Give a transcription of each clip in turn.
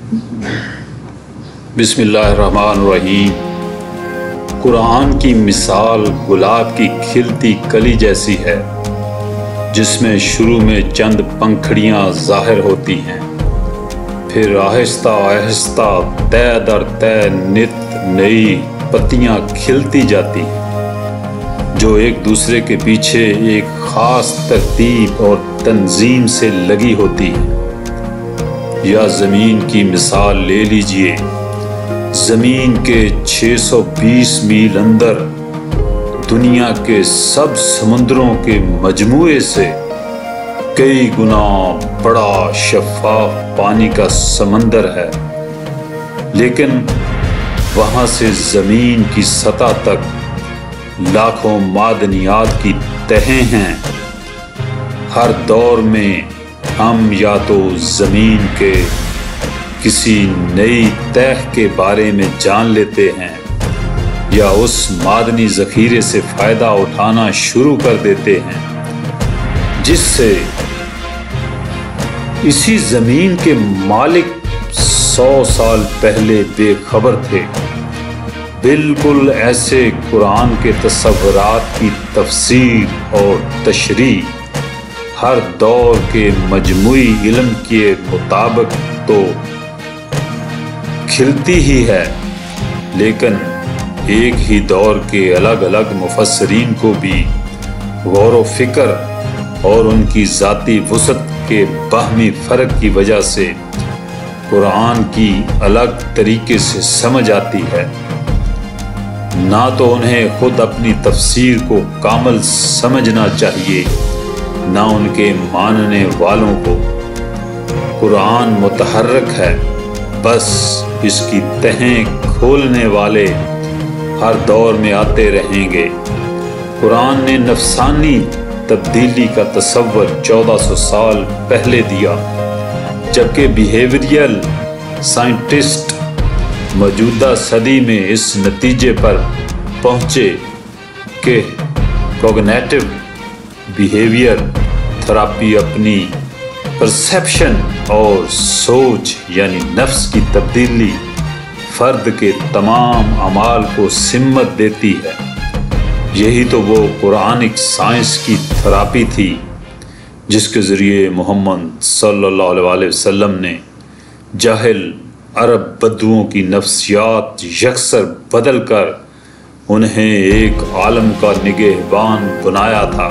بسم اللہ الرحمن الرحیم۔ قرآن کی مثال گلاب کی کھلتی کلی جیسی ہے، جس میں شروع میں چند پنکھڑیاں ظاہر ہوتی ہیں، پھر آہستہ آہستہ تہ در تہ نت نئی پتیاں کھلتی جاتی ہیں، جو ایک دوسرے کے پیچھے ایک خاص ترتیب اور تنظیم سے لگی ہوتی ہیں۔ یا زمین کی مثال لے لیجئے، زمین کے 620 میل اندر دنیا کے سب سمندروں کے مجموعے سے کئی گنا بڑا شفاف پانی کا سمندر ہے، لیکن وہاں سے زمین کی سطح تک لاکھوں معدنیات کی تہیں ہیں۔ ہر دور میں ہم یا تو زمین کے کسی نئی تہ کے بارے میں جان لیتے ہیں، یا اس معدنی ذخیرے سے فائدہ اٹھانا شروع کر دیتے ہیں جس سے اسی زمین کے مالک 100 سال پہلے بے خبر تھے۔ بالکل ایسے قرآن کے تصورات کی تفسیر اور تشریح ہر دور کے مجموعی علم کے مطابق تو کھلتی ہی ہے، لیکن ایک ہی دور کے الگ الگ مفسرین کو بھی غور و فکر اور ان کی ذاتی وسعت کے باہمی فرق کی وجہ سے قرآن کی الگ طریقے سے سمجھ آتی ہے۔ نہ تو انہیں خود اپنی تفسیر کو کامل سمجھنا چاہیے، نہ ان کے ماننے والوں کو۔ قرآن متحرک ہے، بس اس کی تہیں کھولنے والے ہر دور میں آتے رہیں گے۔ قرآن نے نفسانی تبدیلی کا تصور 1400 سال پہلے دیا، جبکہ بیہیویئرل سائنٹسٹ موجودہ صدی میں اس نتیجے پر پہنچے کہ کوگنیٹو بیہیویئر تھراپی اپنی پرسیپشن اور سوچ یعنی نفس کی تبدیلی فرد کے تمام اعمال کو سمت دیتی ہے۔ یہی تو وہ قرآنک سائنس کی تھراپی تھی جس کے ذریعے محمد صلی اللہ علیہ وسلم نے جاہل عرب بدوؤں کی نفسیات یکسر بدل کر انہیں ایک عالم کا نگہبان بنایا تھا۔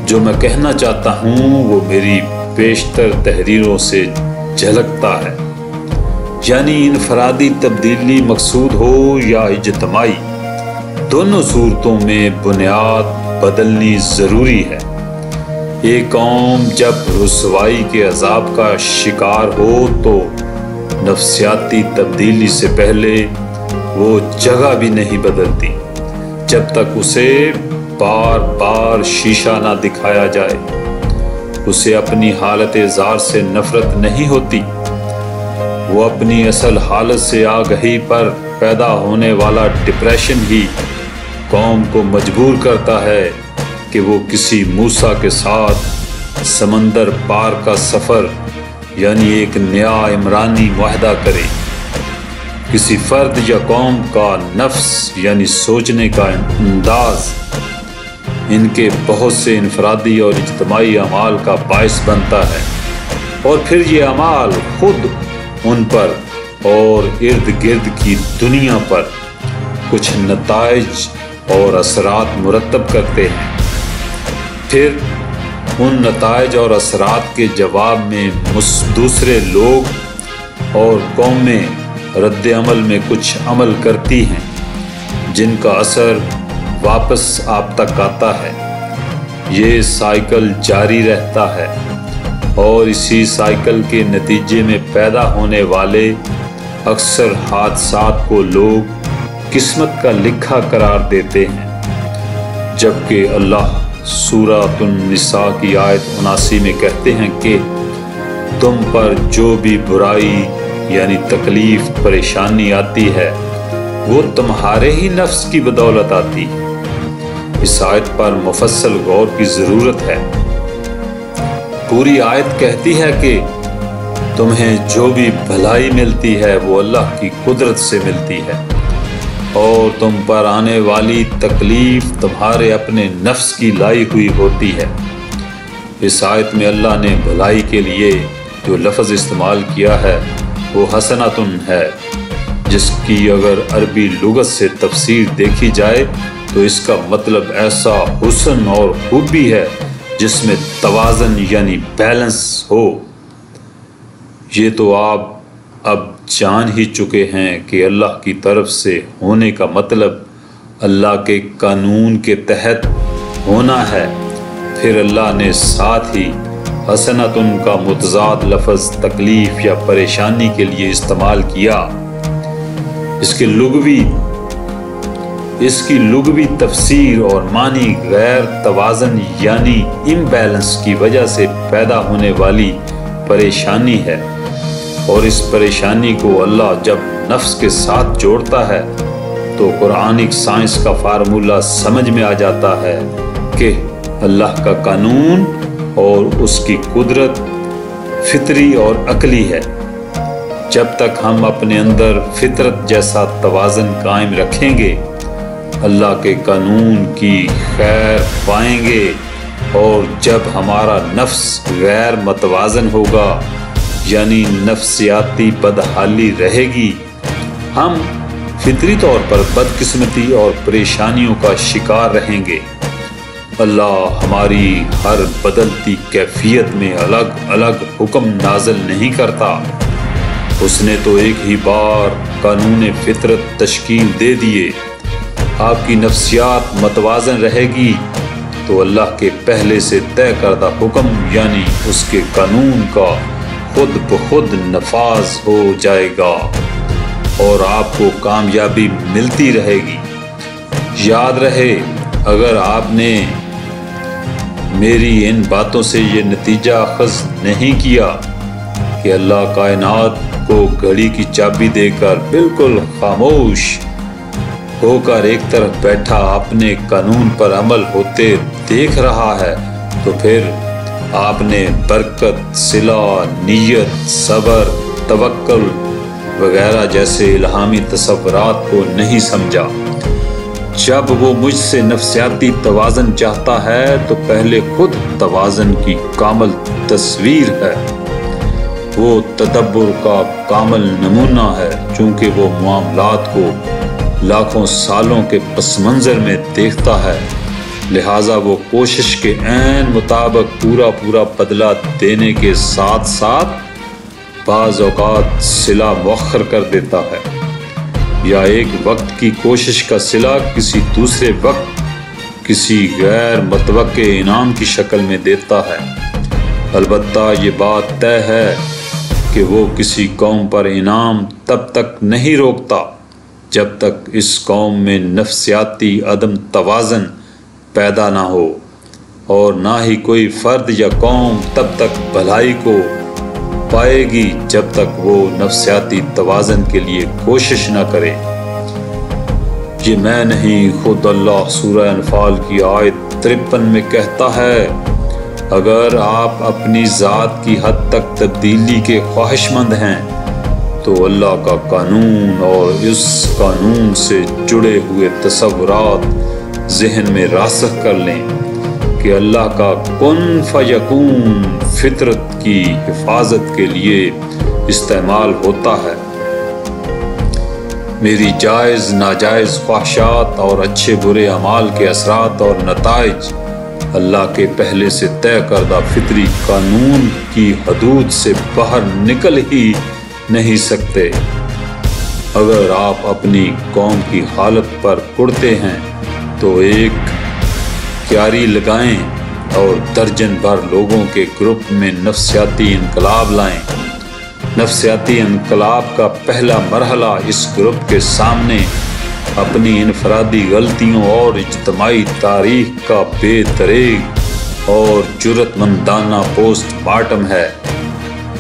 جو میں کہنا چاہتا ہوں وہ میری بیشتر تحریروں سے جھلکتا ہے، یعنی انفرادی تبدیلی مقصود ہو یا اجتماعی، دونوں صورتوں میں بنیاد بدلنی ضروری ہے۔ ایک قوم جب رسوائی کے عذاب کا شکار ہو تو نفسیاتی تبدیلی سے پہلے وہ جگہ بھی نہیں بدلتی جب تک اسے بار بار شیشہ نہ دکھایا جائے۔ اسے اپنی حالت زار سے نفرت نہیں ہوتی، وہ اپنی اصل حالت سے آگہی پر پیدا ہونے والا ڈپریشن ہی قوم کو مجبور کرتا ہے کہ وہ کسی موسیٰ کے ساتھ سمندر پار کا سفر یعنی ایک نیا عمرانی معاہدہ کرے۔ کسی فرد یا قوم کا نفس یعنی سوچنے کا انداز ان کے بہت سے انفرادی اور اجتماعی اعمال کا باعث بنتا ہے، اور پھر یہ اعمال خود ان پر اور ارد گرد کی دنیا پر کچھ نتائج اور اثرات مرتب کرتے ہیں۔ پھر ان نتائج اور اثرات کے جواب میں دوسرے لوگ اور قومیں رد عمل میں کچھ عمل کرتی ہیں، جن کا اثر واپس آپ تک آتا ہے۔ یہ سائیکل جاری رہتا ہے، اور اسی سائیکل کے نتیجے میں پیدا ہونے والے اکثر حادثات کو لوگ قسمت کا لکھا قرار دیتے ہیں، جبکہ اللہ سورۃ النساء کی آیت 79 میں کہتے ہیں کہ تم پر جو بھی برائی یعنی تکلیف پریشانی آتی ہے وہ تمہارے ہی نفس کی بدولت آتی ہے۔ اس آیت پر مفصل غور کی ضرورت ہے۔ پوری آیت کہتی ہے کہ تمہیں جو بھی بھلائی ملتی ہے وہ اللہ کی قدرت سے ملتی ہے، اور تم پر آنے والی تکلیف تمہارے اپنے نفس کی لائی ہوئی ہوتی ہے۔ اس آیت میں اللہ نے بھلائی کے لیے جو لفظ استعمال کیا ہے وہ حسنۃ ہے، جس کی اگر عربی لغت سے تفسیر دیکھی جائے تو اس کا مطلب ایسا حسن اور خوبی ہے جس میں توازن یعنی بیلنس ہو۔ یہ تو آپ اب جان ہی چکے ہیں کہ اللہ کی طرف سے ہونے کا مطلب اللہ کے قانون کے تحت ہونا ہے۔ پھر اللہ نے ساتھ ہی حسنۃ کا متضاد لفظ تکلیف یا پریشانی کے لیے استعمال کیا۔ اس کی لغوی تفسیر اور معنی غیر توازن یعنی امبیلنس کی وجہ سے پیدا ہونے والی پریشانی ہے، اور اس پریشانی کو اللہ جب نفس کے ساتھ جوڑتا ہے تو قرآنک سائنس کا فارمولہ سمجھ میں آ جاتا ہے کہ اللہ کا قانون اور اس کی قدرت فطری اور عقلی ہے۔ جب تک ہم اپنے اندر فطرت جیسا توازن قائم رکھیں گے، اللہ کے قانون کی خیر پائیں گے، اور جب ہمارا نفس غیر متوازن ہوگا یعنی نفسیاتی بدحالی رہے گی، ہم فطری طور پر بدقسمتی اور پریشانیوں کا شکار رہیں گے۔ اللہ ہماری ہر بدلتی کیفیت میں الگ الگ حکم نازل نہیں کرتا، اس نے تو ایک ہی بار قانون فطرت تشکیل دے دیے۔ آپ کی نفسیات متوازن رہے گی تو اللہ کے پہلے سے طے کردہ حکم یعنی اس کے قانون کا خود بخود نفاذ ہو جائے گا، اور آپ کو کامیابی ملتی رہے گی۔ یاد رہے، اگر آپ نے میری ان باتوں سے یہ نتیجہ اخذ نہیں کیا کہ اللہ کائنات کو گھڑی کی چابی دے کر بالکل خاموش ہو کر ایک طرف بیٹھا اپنے قانون پر عمل ہوتے دیکھ رہا ہے، تو پھر آپ نے برکت، صلہ، نیت، صبر، توکل وغیرہ جیسے الہامی تصورات کو نہیں سمجھا۔ جب وہ مجھ سے نفسیاتی توازن چاہتا ہے تو پہلے خود توازن کی کامل تصویر ہے۔ وہ تدبر کا کامل نمونہ ہے، چونکہ وہ معاملات کو لاکھوں سالوں کے پس منظر میں دیکھتا ہے، لہٰذا وہ کوشش کے عین مطابق پورا بدلہ دینے کے ساتھ ساتھ بعض اوقات صلہ مؤخر کر دیتا ہے، یا ایک وقت کی کوشش کا صلہ کسی دوسرے وقت کسی غیر متوقع انعام کی شکل میں دیتا ہے۔ البتہ یہ بات طے ہے کہ وہ کسی قوم پر انعام تب تک نہیں روکتا جب تک اس قوم میں نفسیاتی عدم توازن پیدا نہ ہو، اور نہ ہی کوئی فرد یا قوم تب تک بھلائی کو پائے گی جب تک وہ نفسیاتی توازن کے لیے کوشش نہ کرے۔ یہ میں نہیں، خود اللہ سورہ انفال کی آیت 53 میں کہتا ہے، اگر آپ اپنی ذات کی حد تک تبدیلی کے خواہش مند ہیں تو اللہ کا قانون اور اس قانون سے جڑے ہوئے تصورات ذہن میں راسخ کر لیں کہ اللہ کا کن فیکون فطرت کی حفاظت کے لیے استعمال ہوتا ہے۔ میری جائز ناجائز خواہشات اور اچھے برے اعمال کے اثرات اور نتائج اللہ کے پہلے سے طے کردہ فطری قانون کی حدود سے باہر نکل ہی نہیں سکتے۔ اگر آپ اپنی قوم کی حالت پر کڑتے ہیں تو ایک کیاری لگائیں اور درجن بھر لوگوں کے گروپ میں نفسیاتی انقلاب لائیں۔ نفسیاتی انقلاب کا پہلا مرحلہ اس گروپ کے سامنے اپنی انفرادی غلطیوں اور اجتماعی تاریخ کا بے دریغ اور جرأت مندانہ پوسٹ مارٹم ہے،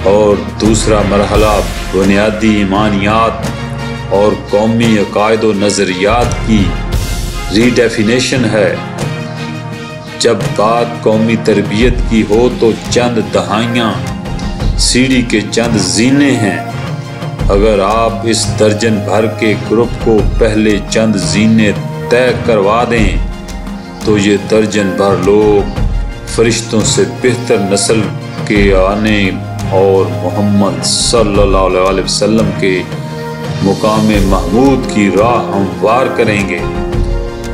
اور دوسرا مرحلہ بنیادی ایمانیات اور قومی عقائد و نظریات کی ری ڈیفینیشن ہے۔ جب بات قومی تربیت کی ہو تو چند دہائیاں سیڑھی کے چند زینے ہیں۔ اگر آپ اس درجن بھر کے گروپ کو پہلے چند زینے طے کروا دیں تو یہ درجن بھر لوگ فرشتوں سے بہتر نسل کے آنے اور محمد صلی اللہ علیہ وسلم کے مقام محمود کی راہ ہموار کریں گے۔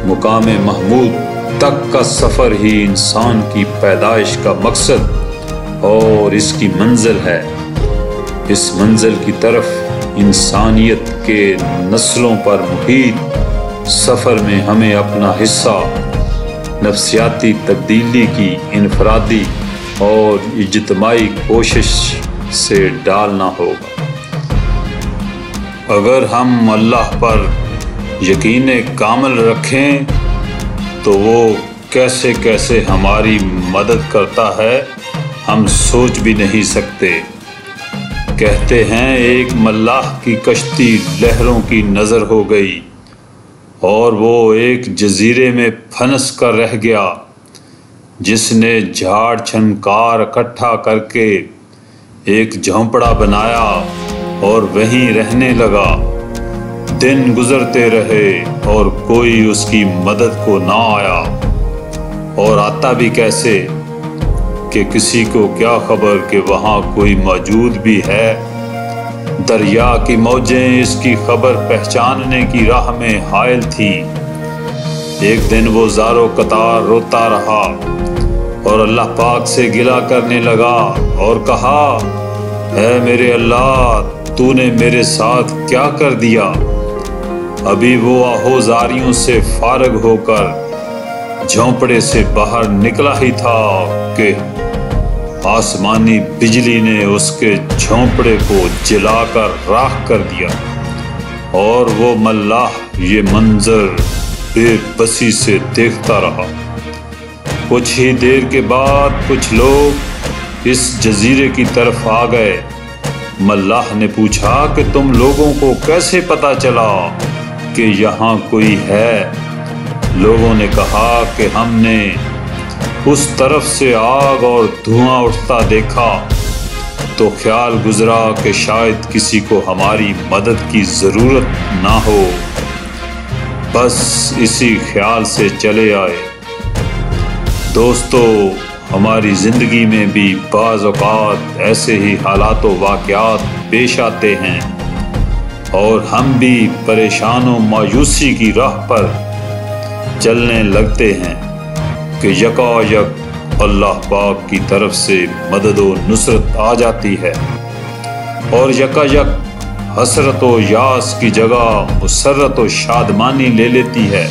مقام محمود تک کا سفر ہی انسان کی پیدائش کا مقصد اور اس کی منزل ہے۔ اس منزل کی طرف انسانیت کے نسلوں پر محیط سفر میں ہمیں اپنا حصہ نفسیاتی تبدیلی کی انفرادی اور اجتماعی کوشش سے ڈالنا ہوگا۔ اگر ہم اللہ پر یقین کامل رکھیں تو وہ کیسے کیسے ہماری مدد کرتا ہے ہم سوچ بھی نہیں سکتے۔ کہتے ہیں ایک ملاح کی کشتی لہروں کی نظر ہو گئی اور وہ ایک جزیرے میں پھنس کر رہ گیا، جس نے جھاڑ چھنکار اکٹھا کر کے ایک جھونپڑا بنایا اور وہیں رہنے لگا۔ دن گزرتے رہے اور کوئی اس کی مدد کو نہ آیا، اور آتا بھی کیسے کہ کسی کو کیا خبر کہ وہاں کوئی موجود بھی ہے۔ دریا کی موجیں اس کی خبر پہچاننے کی راہ میں حائل تھی۔ ایک دن وہ زارو قطار روتا رہا اور اللہ پاک سے گلہ کرنے لگا اور کہا، اے میرے اللہ، تو نے میرے ساتھ کیا کر دیا؟ ابھی وہ آہوزاریوں سے فارغ ہو کر جھونپڑے سے باہر نکلا ہی تھا کہ آسمانی بجلی نے اس کے جھونپڑے کو جلا کر راکھ کر دیا، اور وہ ملاح یہ منظر بے بسی سے دیکھتا رہا۔ کچھ ہی دیر کے بعد کچھ لوگ اس جزیرے کی طرف آ گئے۔ ملاح نے پوچھا کہ تم لوگوں کو کیسے پتہ چلا کہ یہاں کوئی ہے؟ لوگوں نے کہا کہ ہم نے اس طرف سے آگ اور دھواں اٹھتا دیکھا تو خیال گزرا کہ شاید کسی کو ہماری مدد کی ضرورت نہ ہو، بس اسی خیال سے چلے آئے۔ دوستو، ہماری زندگی میں بھی بعض اوقات ایسے ہی حالات و واقعات پیش آتے ہیں اور ہم بھی پریشان و مایوسی کی راہ پر چلنے لگتے ہیں کہ یکا یک اللہ پاک کی طرف سے مدد و نصرت آ جاتی ہے اور یکا یک حسرت و یاس کی جگہ مسرت و شادمانی لے لیتی ہے۔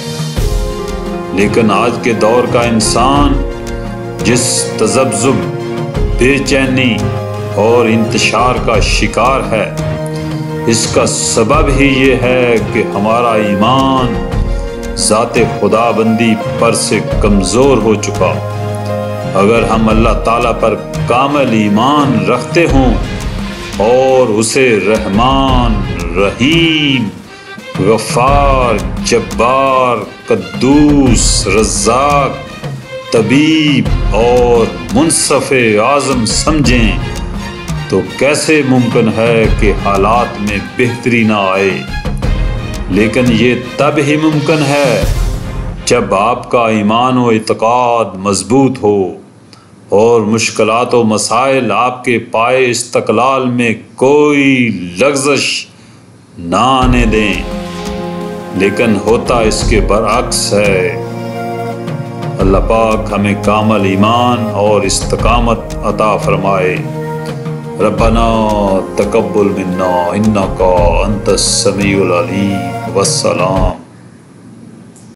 لیکن آج کے دور کا انسان جس تذبذب، بے چینی اور انتشار کا شکار ہے، اس کا سبب ہی یہ ہے کہ ہمارا ایمان ذات خدا بندی پر سے کمزور ہو چکا۔ اگر ہم اللہ تعالیٰ پر کامل ایمان رکھتے ہوں اور اسے رحمان، رحیم، غفار، جبار، قدوس، رزاق، طبیب اور منصف اعظم سمجھیں تو کیسے ممکن ہے کہ حالات میں بہتری نہ آئے؟ لیکن یہ تب ہی ممکن ہے جب آپ کا ایمان و اعتقاد مضبوط ہو اور مشکلات و مسائل آپ کے پائے استقلال میں کوئی لغزش نہ آنے دیں۔ لیکن ہوتا اس کے برعکس ہے۔ اللہ پاک ہمیں کامل ایمان اور استقامت عطا فرمائے۔ ربنا تقبل منا انک انت السمیع العلیم۔ والسلام۔